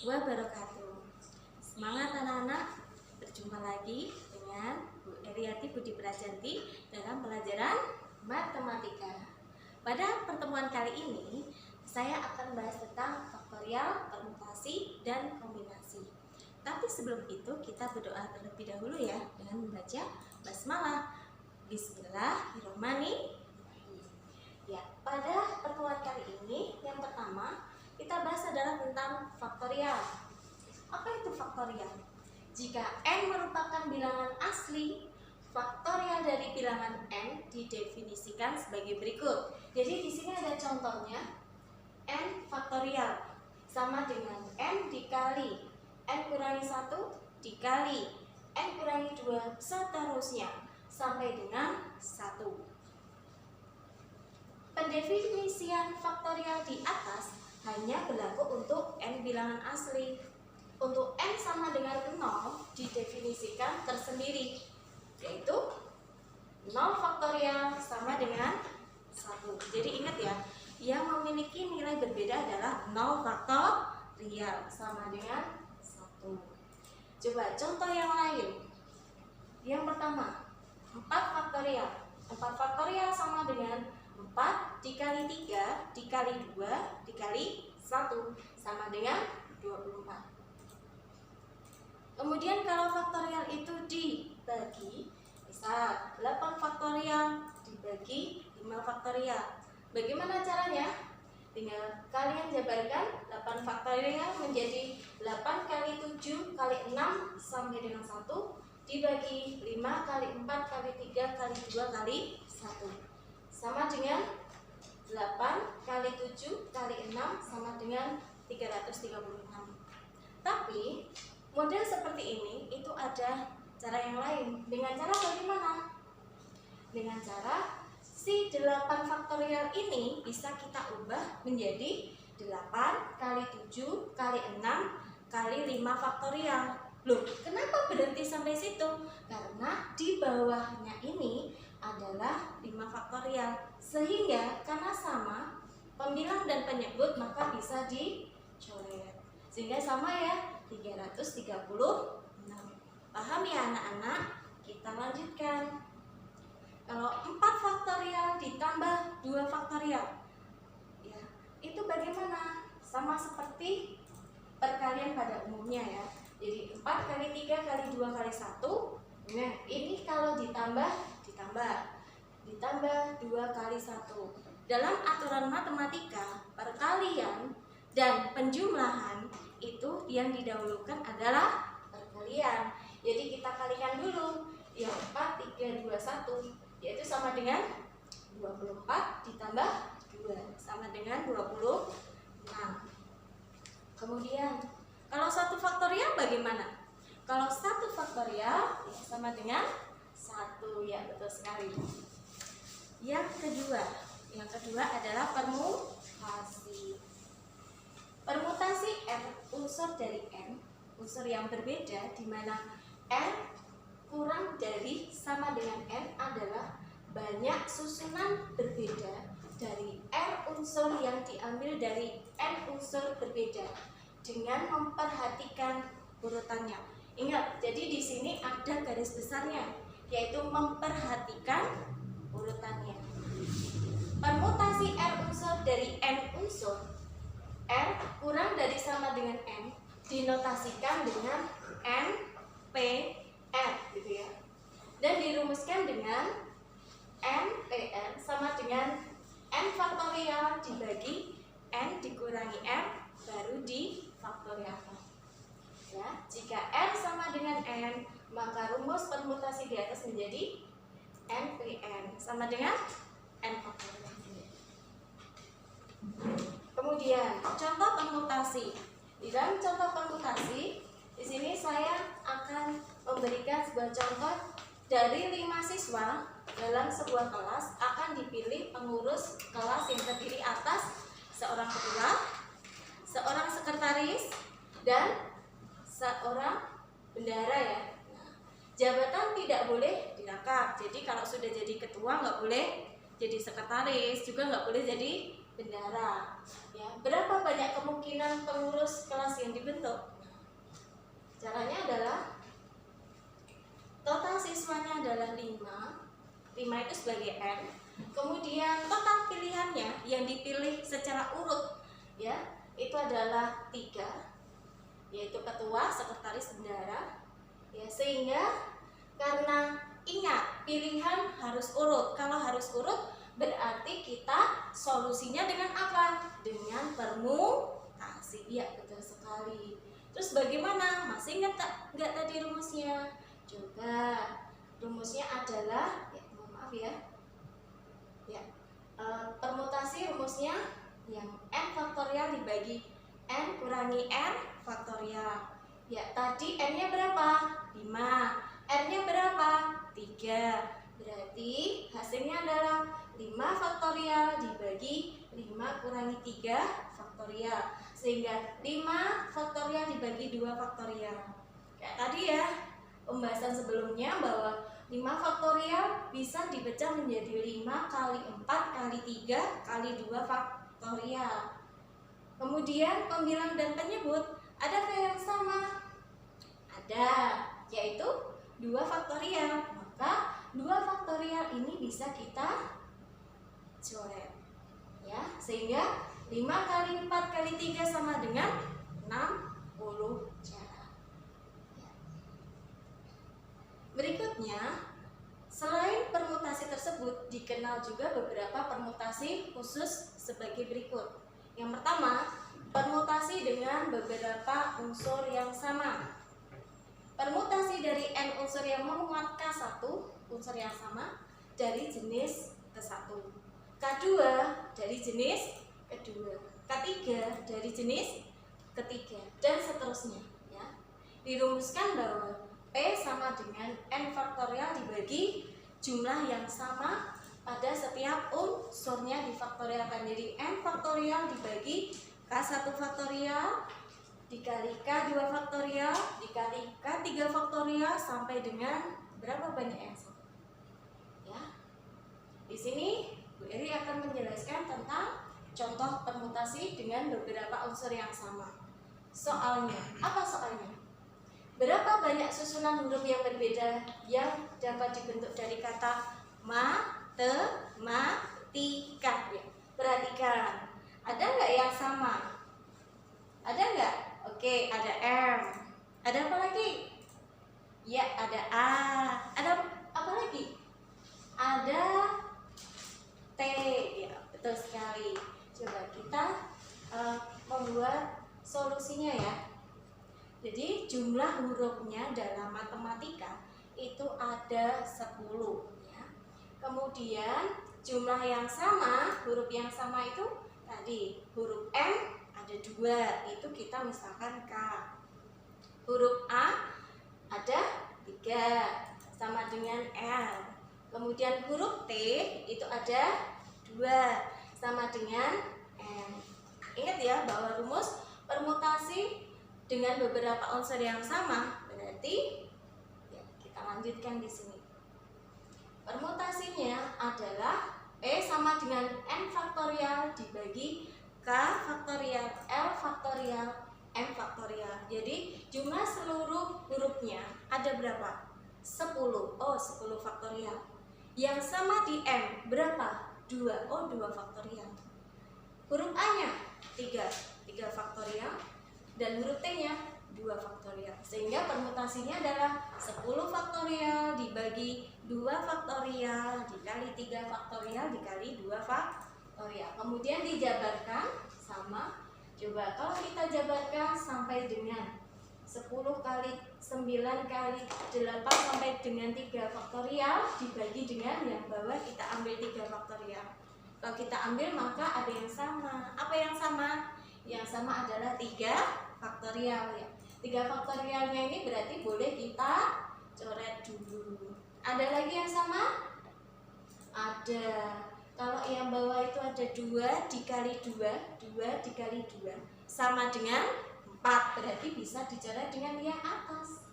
wabarakatuh. Semangat anak-anak, berjumpa lagi dengan Bu Eriati Budi Prajanti dalam pelajaran matematika. Pada pertemuan kali ini, saya akan bahas tentang faktorial, permutasi, dan kombinasi. Tapi sebelum itu kita berdoa terlebih dahulu ya dengan membaca basmalah. Bismillahirrahmanirrahim. Ya, pada pertemuan kali ini yang pertama kita bahas adalah tentang faktorial. Apa itu faktorial? Jika n merupakan bilangan asli, faktorial dari bilangan n didefinisikan sebagai berikut. Jadi di sini ada contohnya. N faktorial sama dengan n dikali n kurangi 1 dikali n kurangi 2 seterusnya sampai dengan 1. Pendefinisian faktorial di atas hanya berlaku untuk n bilangan asli. Untuk n sama dengan 0 didefinisikan tersendiri, yaitu 0 faktorial sama dengan 1. Jadi ingat ya, yang memiliki nilai berbeda adalah 0 faktorial sama dengan 1. Coba contoh yang lain. Yang pertama, 4 faktorial. 4 faktorial sama dengan 4 dikali 3 dikali 2 dikali 1 sama dengan 24. Kemudian kalau faktorial itu dibagi, misal 8 faktorial dibagi 5 faktorial. Bagaimana caranya? Tinggal kalian jabarkan 8 faktorial menjadi 8 kali 7 kali 6 sampai dengan 1 dibagi 5 kali 4 kali 3 kali 2 kali 1 sama dengan 8 kali 7 kali 6 sama dengan 336. Tapi model seperti ini itu ada cara yang lain. Dengan cara bagaimana? Dengan cara si 8 faktorial ini bisa kita ubah menjadi 8 kali 7 kali 6 kali 5 faktorial. Loh, kenapa berhenti sampai situ? Karena di bawahnya ini adalah 5 faktorial. Sehingga karena sama pembilang dan penyebut maka bisa dicoret. Sehingga sama ya, 336. Paham ya anak-anak? Kita lanjutkan. Kalau 4 faktorial ditambah 2 faktorial, ya, itu bagaimana? Sama seperti perkalian pada umumnya ya. Jadi 4 kali 3 kali 2 kali 1. Nah, ini kalau ditambah 2 kali 1. Dalam aturan matematika, perkalian dan penjumlahan itu yang didahulukan adalah perkalian. Jadi kita kalikan dulu. Yang 4, 3, 2, 1 yaitu sama dengan 24 ditambah 2 sama dengan 26. Kemudian kalau 1 faktorial bagaimana? Kalau 1 faktorial ya sama dengan 1, ya betul sekali. Yang kedua adalah permutasi. Permutasi n unsur dari n, unsur yang berbeda di mana n kurang dari sama dengan n adalah banyak susunan berbeda dari n unsur yang diambil dari n unsur berbeda dengan memperhatikan urutannya. Ingat, jadi di sini ada garis besarnya, yaitu memperhatikan urutannya. Permutasi r unsur dari n unsur, n kurang dari sama dengan n dinotasikan dengan n p n gitu ya. Dan dirumuskan dengan n pn sama dengan n faktorial dibagi n dikurangi n baru difaktorialkan. Ya, jika n sama dengan n, maka rumus permutasi di atas menjadi n pn sama dengan n faktorial. Kemudian contoh permutasi. Di dalam contoh permutasi, di sini saya akan memberikan sebuah contoh dari 5 siswa dalam sebuah kelas. Akan dipilih pengurus kelas yang terdiri atas seorang ketua, seorang sekretaris, dan seorang bendara ya. Jabatan tidak boleh dirangkap. Jadi kalau sudah jadi ketua nggak boleh jadi sekretaris, juga nggak boleh jadi bendara. Ya, berapa banyak kemungkinan pengurus kelas yang dibentuk? Caranya adalah total siswanya adalah 5 itu sebagai N. Kemudian total pilihannya yang dipilih secara urut ya, itu adalah 3, yaitu ketua, sekretaris, bendahara. Ya, sehingga karena ingat pilihan harus urut. Kalau harus urut berarti kita solusinya dengan apa? Dengan permutasi. Ya, betul sekali. Terus bagaimana? Masih ingat nggak tadi rumusnya? Coba rumusnya adalah maaf ya. Permutasi rumusnya yang N faktorial dibagi N kurangi N faktorial. Ya, tadi N-nya berapa? 5. R-nya berapa? 3. Berarti hasilnya adalah 5 faktorial dibagi 5 kurangi 3 faktorial. Sehingga 5 faktorial dibagi 2 faktorial. Kayak tadi ya, pembahasan sebelumnya bahwa 5 faktorial bisa dipecah menjadi 5 kali 4 kali 3 kali 2 faktorial. Kemudian pembilang dan penyebut, adakah yang sama? Ada, yaitu 2 faktorial. Maka 2 faktorial ini bisa kita coret ya, sehingga 5 kali 4 kali 3 sama dengan 60 cara. Berikutnya, selain permutasi tersebut, dikenal juga beberapa permutasi khusus sebagai berikut. Yang pertama, permutasi dengan beberapa unsur yang sama. Permutasi dari N unsur yang memuat K1 unsur yang sama dari jenis ke-1, K2 dari jenis kedua, K3 dari jenis ketiga, dan seterusnya ya. Dirumuskan bahwa P sama dengan N faktorial dibagi jumlah yang sama pada setiap unsurnya difaktorialkan. Jadi N faktorial dibagi K1 faktorial dikali K2 faktorial dikali K3 faktorial sampai dengan berapa banyak yang sama. Ya. Di sini Bu Eri akan menjelaskan tentang contoh permutasi dengan beberapa unsur yang sama. Soalnya, apa soalnya? Berapa banyak susunan huruf yang berbeda yang dapat dibentuk dari kata matematika? Ya, perhatikan, ada nggak yang sama? Ada nggak? Oke, ada M. Ada apa lagi? Ya, ada A. Ada apa lagi? Ada T. Ya, betul sekali. Coba kita membuat solusinya ya. Jadi jumlah hurufnya dalam matematika itu ada 10 ya. Kemudian jumlah yang sama, huruf yang sama itu tadi huruf M ada 2, itu kita misalkan K. Huruf A ada 3 sama dengan L. Kemudian huruf T itu ada 2 sama dengan M. Ingat ya bahwa rumus permutasi dengan beberapa unsur yang sama berarti ya, kita lanjutkan di sini. Permutasinya adalah P sama dengan N faktorial dibagi K faktorial, L faktorial, M faktorial. Jadi jumlah seluruh hurufnya ada berapa? 10. Oh, 10 faktorial. Yang sama di M berapa? 2. Oh, 2 faktorial. Huruf A-nya 3 faktorial. Dan huruf T-nya 2 faktorial. Sehingga permutasinya adalah 10 faktorial dibagi 2 faktorial dikali 3 faktorial dikali 2 faktorial. Kemudian dijabarkan sama. Coba kalau kita jabarkan sampai dengan 10 kali 9 kali 8 sampai dengan 3 faktorial dibagi dengan yang bawah kita ambil 3 faktorial. Kalau kita ambil maka ada yang sama. Apa yang sama? Yang sama adalah 3 faktorial ya. 3 faktorialnya ini berarti boleh kita coret dulu. Ada lagi yang sama? Ada. Kalau yang bawah itu ada 2 dikali 2, 2 dikali 2 sama dengan 4, berarti bisa dicoret dengan yang atas.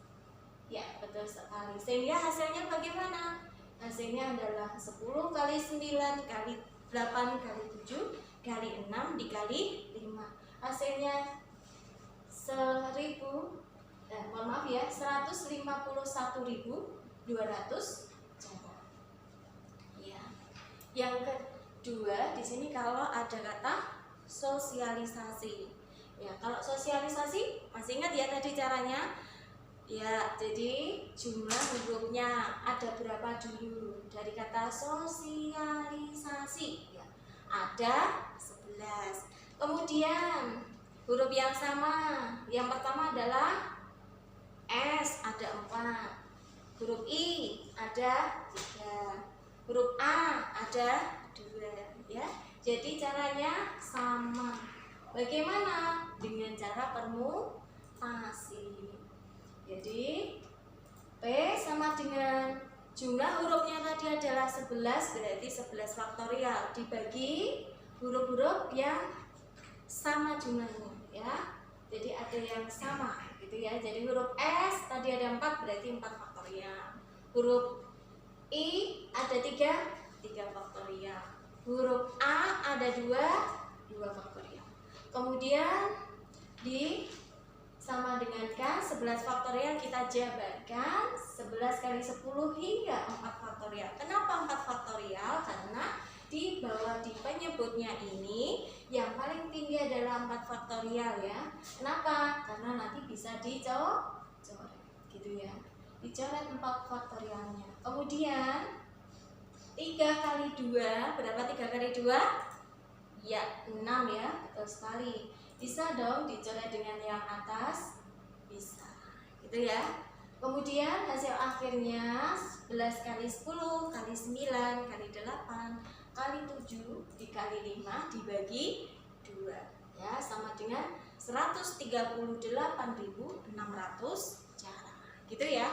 Ya, betul sekali. Sehingga hasilnya bagaimana? Hasilnya adalah 10 kali 9 kali 8 kali 7 kali 6 dikali 5. hasilnya 151.200 cara. Ya. Yang kedua di sini kalau ada kata sosialisasi. Ya, kalau sosialisasi masih ingat ya tadi caranya? Ya, jadi jumlah hurufnya ada berapa dulu dari kata sosialisasi? Ya, ada 11. Kemudian huruf yang sama, yang pertama adalah S, ada 4. Huruf I ada 3. Huruf A ada 2. Ya, jadi caranya sama. Bagaimana? Dengan cara permutasi. Jadi P sama dengan jumlah hurufnya tadi adalah 11, berarti 11 faktorial dibagi huruf-huruf yang sama jumlahnya, ya. Jadi ada yang sama gitu ya. Jadi huruf S tadi ada 4, berarti 4 faktorial. Huruf I ada 3 faktorial. Huruf A ada 2 faktorial. Kemudian di sama dengan kan 11 faktorial kita jabarkan 11 kali 10 hingga 4 faktorial. Kenapa 4 faktorial? Karena di bawah di penyebutnya ini yang paling tinggi adalah 4 faktorial ya. Kenapa? Karena nanti bisa dicoret gitu ya. Dicoret 4 faktorialnya. Kemudian 3 kali 2, berapa 3 kali 2? Ya, 6 ya, betul sekali. Bisa dong dicoret dengan yang atas? Bisa, gitu ya. Kemudian hasil akhirnya 11 kali 10 kali 9 kali 8 kali 7 dikali 5 dibagi 2, ya, sama dengan 138.600 cara. Gitu ya.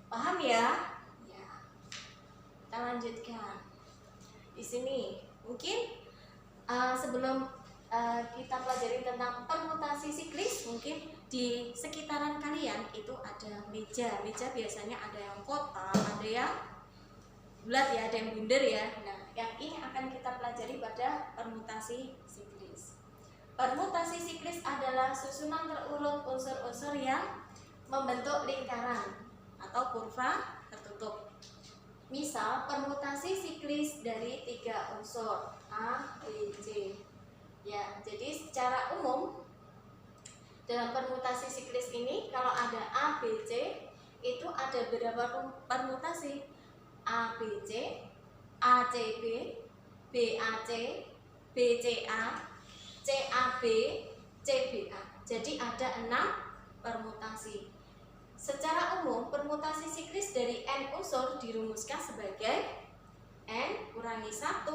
Paham ya? Ya. Kita lanjutkan. Di sini mungkin sebelum kita pelajari tentang permutasi siklis, mungkin di sekitaran kalian itu ada meja. Meja biasanya ada yang kotak, ada yang bulat ya, ada yang bundar ya. Nah, yang ini akan kita pelajari pada permutasi siklis. Permutasi siklis adalah susunan terurut unsur-unsur yang membentuk lingkaran atau kurva tertutup. Misal permutasi siklis dari 3 unsur A, B, C. Ya, jadi secara umum dalam permutasi siklis ini kalau ada A, B, C itu ada berapa permutasi? A, B, C, A, C, B, B, A, C, B, C, A, C, A, B, C, B, A. Jadi ada 6 permutasi. Secara umum permutasi siklis dari N unsur dirumuskan sebagai N kurangi 1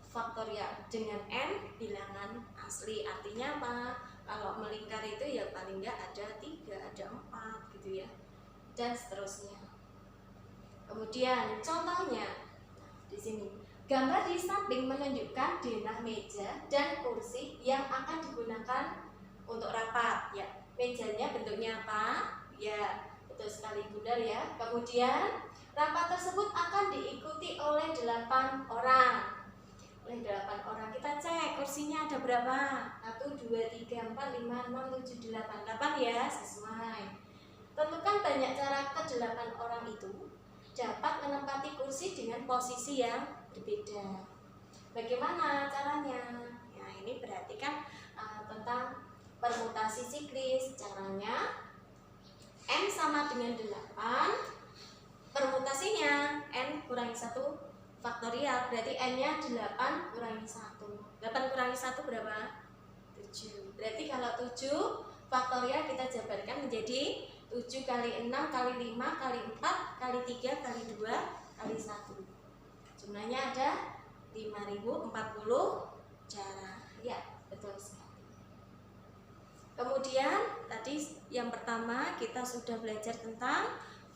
faktorial dengan N bilangan asli. Artinya apa? Kalau melingkar itu ya paling enggak ada 3, ada 4 gitu ya, dan seterusnya. Kemudian contohnya di sini gambar di samping menunjukkan denah meja dan kursi yang akan digunakan untuk rapat. Ya, mejanya bentuknya apa? Ya, betul sekali Bunda ya. Kemudian rapat tersebut akan diikuti oleh 8 orang. Oleh 8 orang. Kita cek kursinya ada berapa? 1, 2, 3, 4, 5, 6, 7, 8. 8 ya, sesuai. Tentukan banyak cara ke-8 orang itu dapat menempati kursi dengan posisi yang berbeda. Bagaimana caranya? Ya, ini berarti kan tentang permutasi siklis. Caranya N sama dengan 8. Permutasinya N kurangi 1 faktorial, berarti N-nya 8 kurangi 1. 8 kurangi 1 berapa? 7. Berarti kalau 7 faktorial kita jabarkan menjadi 7 kali 6 kali 5 kali 4 kali 3 kali 2 kali 1. Jumlahnya ada 5040 cara. Ya, betul sekali. Kemudian tadi yang pertama kita sudah belajar tentang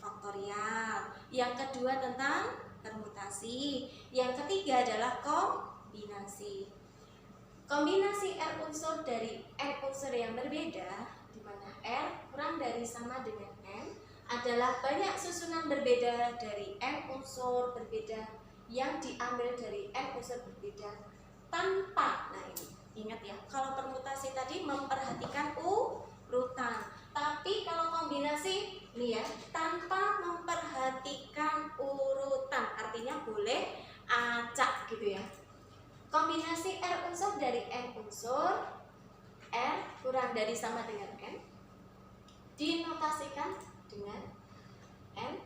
faktorial. Yang kedua tentang permutasi. Yang ketiga adalah kombinasi. Kombinasi R unsur dari N unsur yang berbeda, di mana R kurang dari sama dengan N adalah banyak susunan berbeda dari N unsur berbeda yang diambil dari N unsur berbeda tanpa, nah ini ingat ya, kalau permutasi kombinasi tadi memperhatikan urutan. Tapi kalau kombinasi nih ya, tanpa memperhatikan urutan, artinya boleh acak gitu ya. Kombinasi R unsur dari N unsur, R kurang dari sama dengan N, dinotasikan dengan N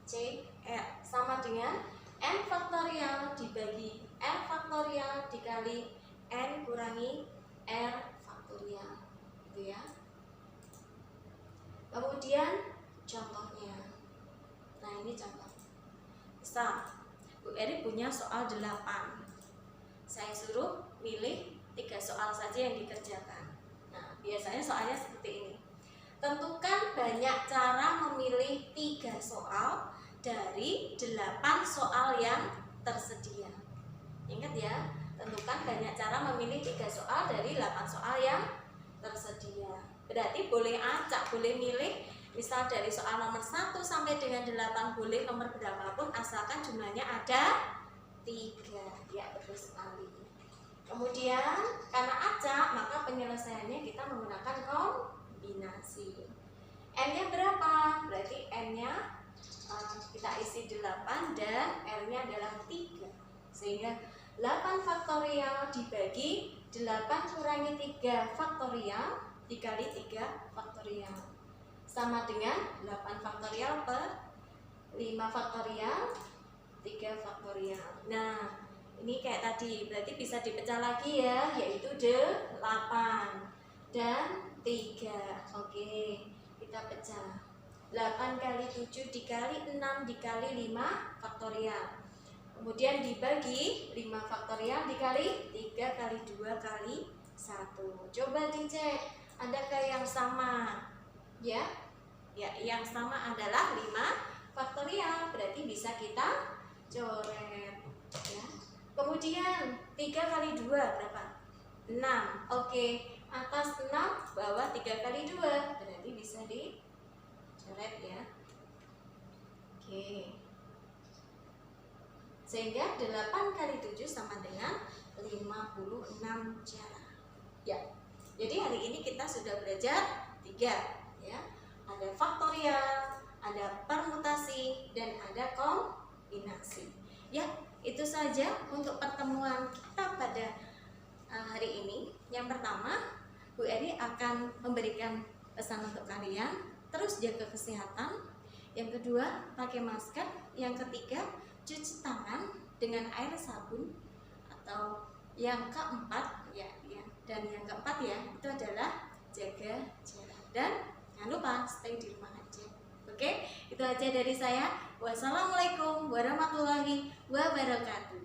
C R sama dengan N faktorial dibagi R faktorial dikali N kurangi R faktorial gitu ya. Kemudian contohnya, nah ini contoh. Misal Bu Eri punya soal 8, saya suruh milih 3 soal saja yang dikerjakan. Nah biasanya soalnya seperti ini. Tentukan banyak cara memilih 3 soal dari 8 soal yang tersedia. Ingat ya, tentukan banyak cara memilih 3 soal dari 8 soal yang tersedia. Berarti boleh acak, boleh milih misal dari soal nomor 1 sampai dengan 8, boleh nomor berapapun asalkan jumlahnya ada 3. Ya, betul sekali. Kemudian karena acak, maka penyelesaiannya kita menggunakan kombinasi. N-nya berapa? Berarti N-nya kita isi 8 dan R-nya adalah 3. Sehingga 8 faktorial dibagi 8 kurangi 3 faktorial dikali 3 faktorial sama dengan 8 faktorial per 5 faktorial 3 faktorial. Nah ini kayak tadi, berarti bisa dipecah lagi ya, yaitu 8 dan 3. Oke, kita pecah. 8 kali 7 dikali 6 dikali 5 faktorial. Kemudian dibagi 5 faktorial dikali 3 kali 2 kali 1. Coba dicek, adakah yang sama? Ya, yang sama adalah 5 faktorial. Berarti bisa kita coret ya. Kemudian 3 kali 2 berapa? 6. Oke, atas 6 bawah 3 kali 2. Berarti bisa dicoret ya. Oke. Sehingga 8 kali 7 sama dengan 56 cara. Ya. Jadi hari ini kita sudah belajar 3 ya. Ada faktorial, ada permutasi dan ada kombinasi. Ya, itu saja untuk pertemuan kita pada hari ini. Yang pertama, Bu Eri akan memberikan pesan untuk kalian, terus jaga kesehatan. Yang kedua, pakai masker. Yang ketiga, cuci tangan dengan air sabun. Atau yang keempat ya, dan yang keempat ya, itu adalah jaga jarak. Dan jangan lupa stay di rumah aja. Oke, itu aja dari saya. Wassalamualaikum warahmatullahi wabarakatuh.